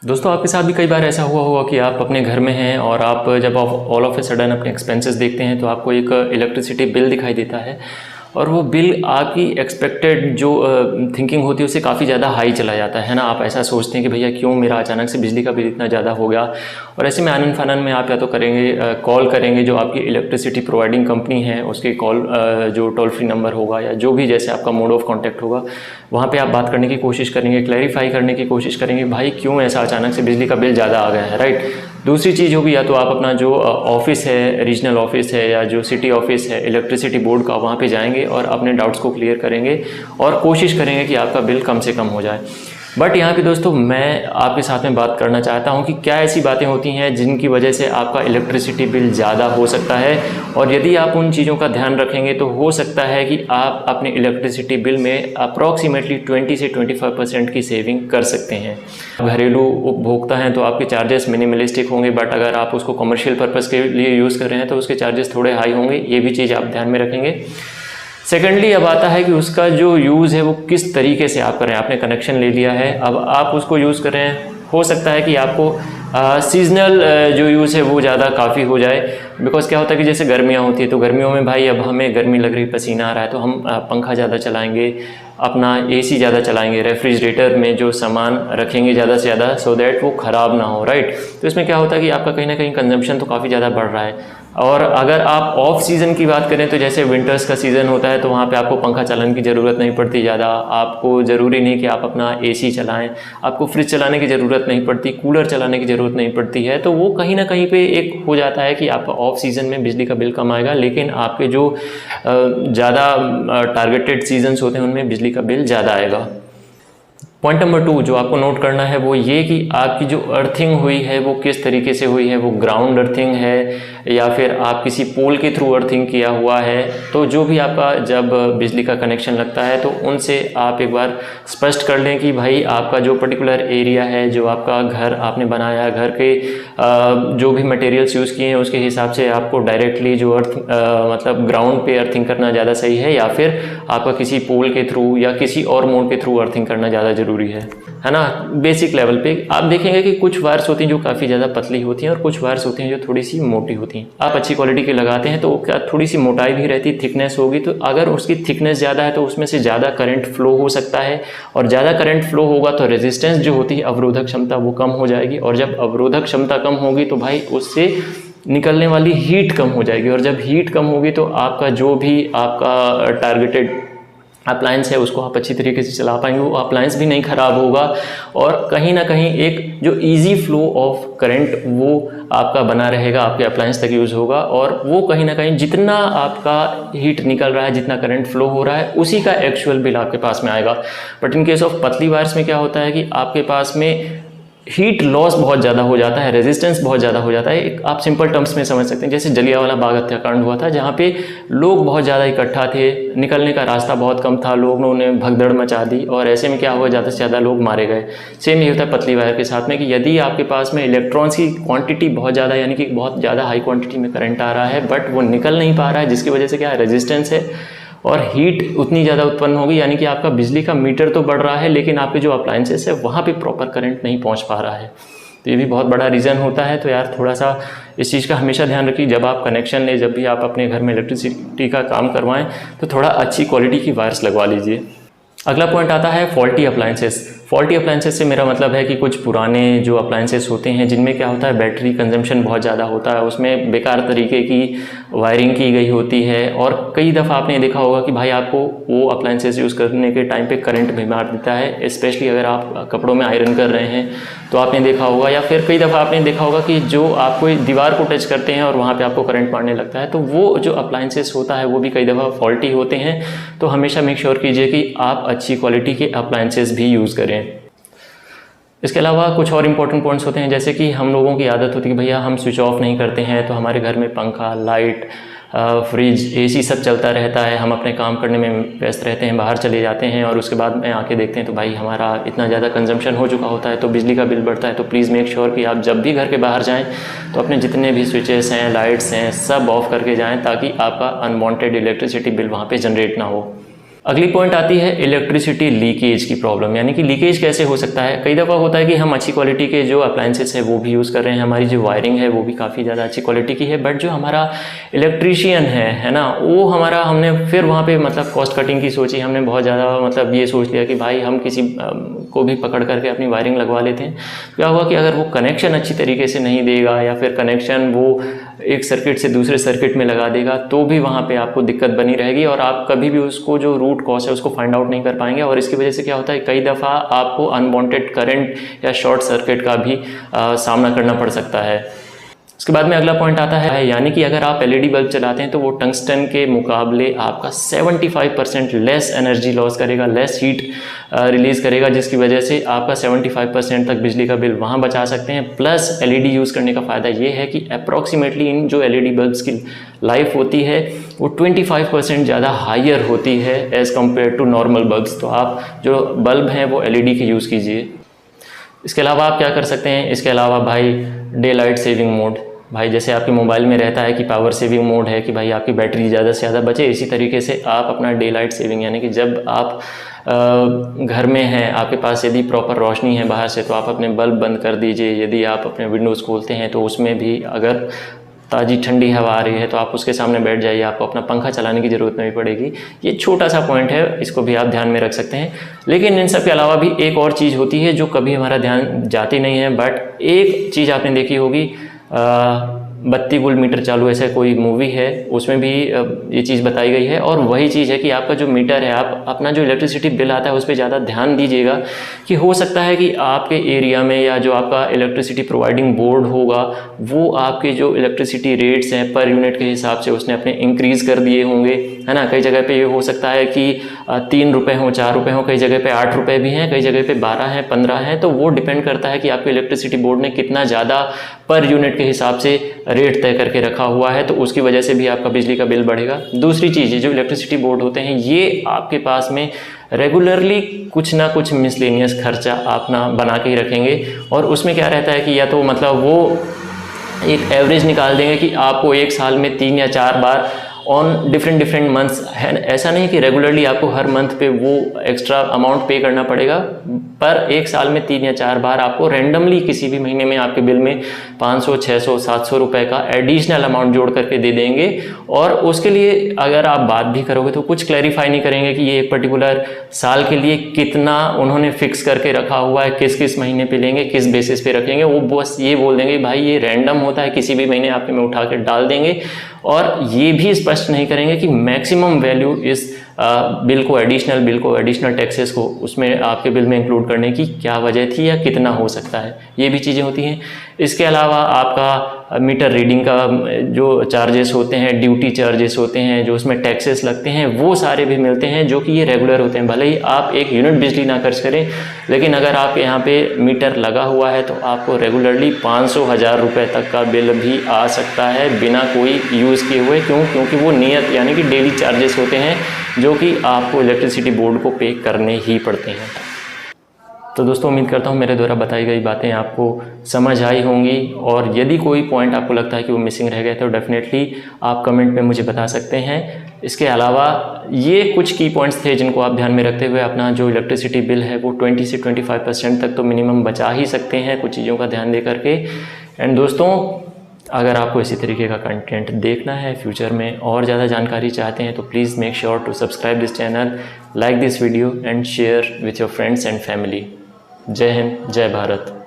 दोस्तों आपके साथ भी कई बार ऐसा हुआ होगा कि आप अपने घर में हैं और आप जब आप ऑल ऑफ ए सडन अपने एक्सपेंसेस देखते हैं तो आपको एक इलेक्ट्रिसिटी बिल दिखाई देता है और वो बिल आपकी एक्सपेक्टेड जो थिंकिंग होती है उससे काफ़ी ज़्यादा हाई चला जाता है ना। आप ऐसा सोचते हैं कि भैया क्यों मेरा अचानक से बिजली का बिल इतना ज़्यादा हो गया, और ऐसे में आनन फानन में आप या तो करेंगे कॉल करेंगे जो आपकी इलेक्ट्रिसिटी प्रोवाइडिंग कंपनी है उसके कॉल जो टोल फ्री नंबर होगा या जो भी जैसे आपका मोड ऑफ कॉन्टैक्ट होगा वहाँ पे आप बात करने की कोशिश करेंगे, क्लैरिफाई करने की कोशिश करेंगे भाई क्यों ऐसा अचानक से बिजली का बिल ज़्यादा आ गया है, राइट। दूसरी चीज़ होगी या तो आप अपना जो ऑफिस है, रीजनल ऑफिस है या जो सिटी ऑफिस है इलेक्ट्रिसिटी बोर्ड का, वहाँ पे जाएंगे और अपने डाउट्स को क्लियर करेंगे और कोशिश करेंगे कि आपका बिल कम से कम हो जाए। बट यहाँ पे दोस्तों मैं आपके साथ में बात करना चाहता हूँ कि क्या ऐसी बातें होती हैं जिनकी वजह से आपका इलेक्ट्रिसिटी बिल ज़्यादा हो सकता है, और यदि आप उन चीज़ों का ध्यान रखेंगे तो हो सकता है कि आप अपने इलेक्ट्रिसिटी बिल में अप्रॉक्सीमेटली 20 से 25% की सेविंग कर सकते हैं। घरेलू उपभोक्ता हैं तो आपके चार्जेस मिनिमलिस्टिक होंगे, बट अगर आप उसको कमर्शियल पर्पज़ के लिए यूज़ कर रहे हैं तो उसके चार्जेस थोड़े हाई होंगे, ये भी चीज़ आप ध्यान में रखेंगे। सेकेंडली अब आता है कि उसका जो यूज़ है वो किस तरीके से आप कर रहे हैं। आपने कनेक्शन ले लिया है, अब आप उसको यूज़ कर रहे हैं, हो सकता है कि आपको सीजनल जो यूज़ है वो ज़्यादा काफ़ी हो जाए। बिकॉज क्या होता है कि जैसे गर्मियाँ होती है तो गर्मियों में भाई अब हमें गर्मी लग रही, पसीना आ रहा है तो हम पंखा ज़्यादा चलाएंगे, अपना एसी ज़्यादा चलाएंगे, रेफ्रिजरेटर में जो सामान रखेंगे ज़्यादा से ज़्यादा सो दैट वो ख़राब ना हो, राइट। तो इसमें क्या होता है कि आपका कहीं ना कहीं कंजम्पशन तो काफ़ी ज़्यादा बढ़ रहा है। और अगर आप ऑफ सीज़न की बात करें तो जैसे विंटर्स का सीज़न होता है तो वहाँ पे आपको पंखा चलाने की ज़रूरत नहीं पड़ती ज़्यादा, आपको ज़रूरी नहीं कि आप अपना एसी चलाएं, आपको फ्रिज चलाने की ज़रूरत नहीं पड़ती, कूलर चलाने की ज़रूरत नहीं पड़ती है। तो वो कहीं ना कहीं पे एक हो जाता है कि आपका ऑफ सीज़न में बिजली का बिल कम आएगा, लेकिन आपके जो ज़्यादा टारगेटेड सीजन्स होते हैं उनमें बिजली का बिल ज़्यादा आएगा। पॉइंट नंबर 2 जो आपको नोट करना है वो ये कि आपकी जो अर्थिंग हुई है वो किस तरीके से हुई है, वो ग्राउंड अर्थिंग है या फिर आप किसी पोल के थ्रू अर्थिंग किया हुआ है। तो जो भी आपका जब बिजली का कनेक्शन लगता है तो उनसे आप एक बार स्पष्ट कर लें कि भाई आपका जो पर्टिकुलर एरिया है, जो आपका घर आपने बनाया, घर के जो भी मटेरियल्स यूज़ किए हैं उसके हिसाब से आपको डायरेक्टली जो अर्थ मतलब ग्राउंड पे अर्थिंग करना ज़्यादा सही है, या फिर आपका किसी पोल के थ्रू या किसी और मोड के थ्रू अर्थिंग करना ज़्यादा ज़रूरी है ना। बेसिक लेवल पे आप देखेंगे कि कुछ वायर्स होती हैं जो काफ़ी ज़्यादा पतली होती हैं और कुछ वायर्स होती हैं जो थोड़ी सी मोटी होती हैं। आप अच्छी क्वालिटी के लगाते हैं तो क्या थोड़ी सी मोटाई भी रहती, थिकनेस होगी, तो अगर उसकी थिकनेस ज़्यादा है तो उसमें से ज़्यादा करंट फ्लो हो सकता है, और ज़्यादा करंट फ्लो होगा तो रेजिस्टेंस जो होती है, अवरोधक क्षमता, वो कम हो जाएगी, और जब अवरोधक क्षमता कम होगी तो भाई उससे निकलने वाली हीट कम हो जाएगी, और जब हीट कम होगी तो आपका जो भी आपका टारगेटेड अप्लायंस है उसको आप अच्छी तरीके से चला पाएंगे, वो अप्लायंस भी नहीं ख़राब होगा, और कहीं ना कहीं एक जो इजी फ्लो ऑफ करंट वो आपका बना रहेगा, आपके अप्लायंस तक यूज़ होगा, और वो कहीं ना कहीं जितना आपका हीट निकल रहा है, जितना करंट फ्लो हो रहा है, उसी का एक्चुअल बिल आपके पास में आएगा। बट इन केस ऑफ पतली वायर्स में क्या होता है कि आपके पास में हीट लॉस बहुत ज़्यादा हो जाता है, रेजिस्टेंस बहुत ज़्यादा हो जाता है। एक आप सिंपल टर्म्स में समझ सकते हैं, जैसे जलियांवाला बाग हत्याकांड हुआ था जहाँ पे लोग बहुत ज़्यादा इकट्ठा थे, निकलने का रास्ता बहुत कम था, लोगों ने भगदड़ मचा दी, और ऐसे में क्या हुआ, ज़्यादा से ज़्यादा लोग मारे गए। सेम ये होता है पतली वायर के साथ में कि यदि आपके पास में इलेक्ट्रॉन्स की क्वांटिटी बहुत ज़्यादा, यानी कि बहुत ज़्यादा हाई क्वांटिटी में करंट आ रहा है बट वो निकल नहीं पा रहा है, जिसकी वजह से क्या है, रेजिस्टेंस है और हीट उतनी ज़्यादा उत्पन्न होगी, यानी कि आपका बिजली का मीटर तो बढ़ रहा है लेकिन आपके जो अप्लायंसेस है वहाँ पे प्रॉपर करंट नहीं पहुँच पा रहा है। तो ये भी बहुत बड़ा रीज़न होता है। तो यार थोड़ा सा इस चीज़ का हमेशा ध्यान रखिए, जब आप कनेक्शन लें, जब भी आप अपने घर में इलेक्ट्रिसिटी का काम करवाएं तो थोड़ा अच्छी क्वालिटी की वायर्स लगवा लीजिए। अगला पॉइंट आता है फॉल्टी अप्लायंसेस। फॉल्टी अप्लायंसेस से मेरा मतलब है कि कुछ पुराने जो अप्लायंसेस होते हैं जिनमें क्या होता है, बैटरी कंजम्पशन बहुत ज़्यादा होता है, उसमें बेकार तरीके की वायरिंग की गई होती है, और कई दफ़ा आपने देखा होगा कि भाई आपको वो अप्लायंसेस यूज़ करने के टाइम पे करंट भी मार देता है। स्पेशली अगर आप कपड़ों में आयरन कर रहे हैं तो आपने देखा होगा, या फिर कई दफ़ा आपने देखा होगा कि जो आप कोई दीवार को टच करते हैं और वहाँ पे आपको करंट मारने लगता है, तो वो जो अप्लायंसेस होता है वो भी कई दफ़ा फॉल्टी होते हैं। तो हमेशा मेक श्योर कीजिए कि आप अच्छी क्वालिटी के अप्लायंसेस भी यूज़ करें। इसके अलावा कुछ और इम्पोर्टेंट पॉइंट्स होते हैं, जैसे कि हम लोगों की आदत होती है कि भैया हम स्विच ऑफ नहीं करते हैं, तो हमारे घर में पंखा, लाइट, फ्रिज, एसी सब चलता रहता है, हम अपने काम करने में व्यस्त रहते हैं, बाहर चले जाते हैं और उसके बाद में आके देखते हैं तो भाई हमारा इतना ज़्यादा कंजम्पशन हो चुका होता है, तो बिजली का बिल बढ़ता है। तो प्लीज़ मेक श्योर कि आप जब भी घर के बाहर जाएं तो अपने जितने भी स्विचेस हैं, लाइट्स हैं, सब ऑफ करके जाएं, ताकि आपका अनवांटेड इलेक्ट्रिसिटी बिल वहाँ पे जनरेट ना हो। अगली पॉइंट आती है इलेक्ट्रिसिटी लीकेज की प्रॉब्लम, यानी कि लीकेज कैसे हो सकता है। कई दफ़ा होता है कि हम अच्छी क्वालिटी के जो अप्लायंसेस है वो भी यूज़ कर रहे हैं, हमारी जो वायरिंग है वो भी काफ़ी ज़्यादा अच्छी क्वालिटी की है, बट जो हमारा इलेक्ट्रीशियन है ना, वो हमारा हमने फिर वहाँ पे मतलब कॉस्ट कटिंग की सोची, हमने बहुत ज़्यादा मतलब ये सोच लिया कि भाई हम किसी को भी पकड़ करके अपनी वायरिंग लगवा लेते हैं। क्या हुआ कि अगर वो कनेक्शन अच्छी तरीके से नहीं देगा या फिर कनेक्शन वो एक सर्किट से दूसरे सर्किट में लगा देगा तो भी वहाँ पे आपको दिक्कत बनी रहेगी और आप कभी भी उसको जो रूट कॉज है उसको फाइंड आउट नहीं कर पाएंगे। और इसकी वजह से क्या होता है, कई दफ़ा आपको अनवांटेड करंट या शॉर्ट सर्किट का भी सामना करना पड़ सकता है। उसके बाद में अगला पॉइंट आता है, यानी कि अगर आप एलईडी बल्ब चलाते हैं तो वो टंगस्टन के मुकाबले आपका 75% लेस एनर्जी लॉस करेगा, लेस हीट रिलीज़ करेगा, जिसकी वजह से आपका 75% तक बिजली का बिल वहाँ बचा सकते हैं। प्लस एलईडी यूज़ करने का फ़ायदा ये है कि अप्रॉक्सीमेटली इन जो एलईडी बल्ब्स की लाइफ होती है वो 25% ज़्यादा हायर होती है as compare to normal bulbs. तो आप जो बल्ब हैं वो एलईडी के यूज़ कीजिए। इसके अलावा आप क्या कर सकते हैं, इसके अलावा भाई डे लाइट सेविंग मोड, भाई जैसे आपके मोबाइल में रहता है कि पावर सेविंग मोड है कि भाई आपकी बैटरी ज़्यादा से ज़्यादा बचे, इसी तरीके से आप अपना डे लाइट सेविंग, यानी कि जब आप घर में हैं, आपके पास यदि प्रॉपर रोशनी है बाहर से तो आप अपने बल्ब बंद कर दीजिए। यदि आप अपने विंडोज़ खोलते हैं तो उसमें भी अगर ताज़ी ठंडी हवा आ रही है तो आप उसके सामने बैठ जाइए, आपको अपना पंखा चलाने की ज़रूरत नहीं पड़ेगी। ये छोटा सा पॉइंट है, इसको भी आप ध्यान में रख सकते हैं। लेकिन इन सब के अलावा भी एक और चीज़ होती है जो कभी हमारा ध्यान जाती नहीं है, बट एक चीज़ आपने देखी होगी, बत्ती गुल मीटर चालू, ऐसा कोई मूवी है उसमें भी ये चीज़ बताई गई है। और वही चीज़ है कि आपका जो मीटर है, आप अपना जो इलेक्ट्रिसिटी बिल आता है उस पर ज़्यादा ध्यान दीजिएगा कि हो सकता है कि आपके एरिया में या जो आपका इलेक्ट्रिसिटी प्रोवाइडिंग बोर्ड होगा वो आपके जो इलेक्ट्रिसिटी रेट्स हैं पर यूनिट के हिसाब से उसने अपने इंक्रीज़ कर दिए होंगे, है ना। कई जगह पे ये हो सकता है कि 3 रुपये हों, 4 रुपये हों, कई जगह पे 8 रुपये भी हैं, कई जगह पे 12 हैं, 15 हैं। तो वो डिपेंड करता है कि आपके इलेक्ट्रिसिटी बोर्ड ने कितना ज़्यादा पर यूनिट के हिसाब से रेट तय करके रखा हुआ है, तो उसकी वजह से भी आपका बिजली का बिल बढ़ेगा। दूसरी चीज़, जो इलेक्ट्रिसिटी बोर्ड होते हैं ये आपके पास में रेगुलरली कुछ ना कुछ मिसलेनियस खर्चा आप ना बना के ही रखेंगे। और उसमें क्या रहता है कि या तो मतलब वो एक एवरेज निकाल देंगे कि आपको एक साल में 3 या 4 बार ऑन डिफरेंट मंथ्स है। ऐसा नहीं कि रेगुलरली आपको हर मंथ पे वो एक्स्ट्रा अमाउंट पे करना पड़ेगा, पर एक साल में 3 या 4 बार आपको रैंडमली किसी भी महीने में आपके बिल में 500, 600, 700 रुपये का एडिशनल अमाउंट जोड़ करके दे देंगे। और उसके लिए अगर आप बात भी करोगे तो कुछ क्लैरिफाई नहीं करेंगे कि ये एक पर्टिकुलर साल के लिए कितना उन्होंने फिक्स करके रखा हुआ है, किस किस महीने पे लेंगे, किस बेसिस पे रखेंगे। वो बस ये बोल देंगे भाई ये रैंडम होता है, किसी भी महीने आपके में उठा कर डाल देंगे। और ये भी स्पष्ट नहीं करेंगे कि मैक्सिमम वैल्यू इस बिल को एडिशनल टैक्सेस को उसमें आपके बिल में इंक्लूड करने की क्या वजह थी या कितना हो सकता है, ये भी चीज़ें होती हैं। इसके अलावा आपका मीटर रीडिंग का जो चार्जेस होते हैं, ड्यूटी चार्जेस होते हैं, जो उसमें टैक्सेस लगते हैं, वो सारे भी मिलते हैं जो कि ये रेगुलर होते हैं। भले ही आप 1 यूनिट बिजली ना खर्च करें, लेकिन अगर आप यहाँ पे मीटर लगा हुआ है तो आपको रेगुलरली 500-1000 रुपये तक का बिल भी आ सकता है बिना कोई यूज़ किए हुए। क्योंकि वो नियत यानी कि डेली चार्जेस होते हैं जो कि आपको इलेक्ट्रिसिटी बोर्ड को पे करने ही पड़ते हैं। तो दोस्तों उम्मीद करता हूँ मेरे द्वारा बताई गई बातें आपको समझ आई होंगी, और यदि कोई पॉइंट आपको लगता है कि वो मिसिंग रह गए तो डेफिनेटली आप कमेंट में मुझे बता सकते हैं। इसके अलावा ये कुछ की पॉइंट्स थे जिनको आप ध्यान में रखते हुए अपना जो इलेक्ट्रिसिटी बिल है वो 20 से 25% तक तो मिनिमम बचा ही सकते हैं कुछ चीज़ों का ध्यान दे करके। एंड दोस्तों अगर आपको इसी तरीके का कंटेंट देखना है, फ्यूचर में और ज़्यादा जानकारी चाहते हैं, तो please make sure to subscribe this channel, like this video and share with your friends and family. जय हिंद, जय भारत।